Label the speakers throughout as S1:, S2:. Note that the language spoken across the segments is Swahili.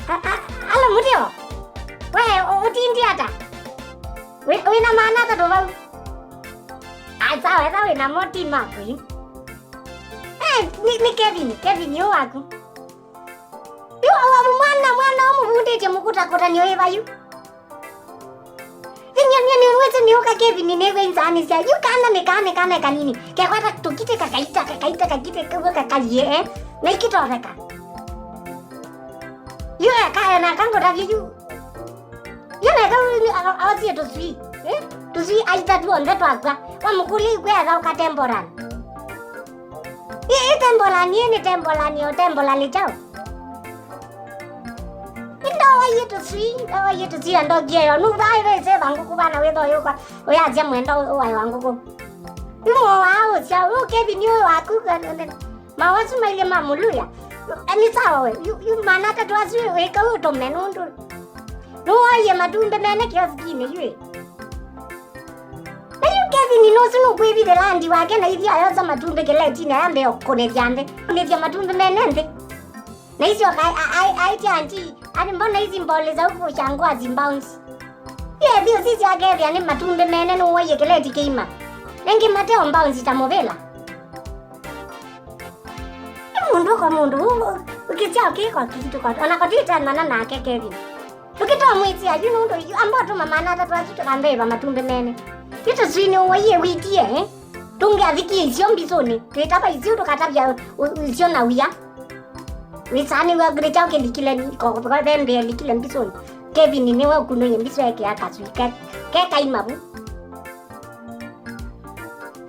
S1: Alo mudio. We otindi ata. We na mana ta do ba. Ai sao we na moti ma kui. Ni Kevin yo aku. Yo awa mwana mu bunde je mukuta nyoe bayu. Nyanya wewe ni uka Kevin ni newe nzani sia. Yu kana kanini. Ke kwata tukite kakaita kwa kakalie na ikito reka. Yu kaya na kango da yu. Yu na ka awasi to sui. To sui aita tu onde twakwa. Wa mukuli kwe ra ka temporan. Ni temporani chao. Yetu si ando gye no dai re se bangu ku bana we do yo kwa we aje mwendo wa wangu ku mo wa o sia o ke bi nyo wa ku ka ma wa su mai le ma mulu ya ani sa we yu mana ta dwa su we ka o to me no ndo no wa ye ma tu mbe ne ke ski ne yu yu ke bi ni no su no kwe bi de landi wa ke na idi ayo za ma tu mbe ke le ti na ambe o kone jande ne dia ma tu mbe ne nde na hizo ai janji ani mbona hizi mbole za huko changua zimbounce ye bio sisi agere ani matumbe mene no waye keleti keima nengi mateo mbounce tamovela mundu ukichao kiko kitu kwa anakotita mana na Kevin ukitoa mwiti ayu ndo ambato mama na tatu azu tukambeba matumbe mene kito zwino waye witie tunge aviki izio mbizoni kitapa izio tukatabya izio na uya Wisani wa grecha ke likile ni ko ko den de likile mbison Kevin ni wa kuno yembiso yake akazwika ke kaimabu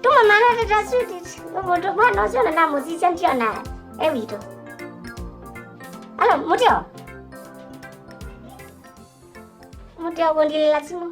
S1: Tuma mana de rasuti moto bana sio na mozi santiona evito Alo mutio Mutio bondi la simo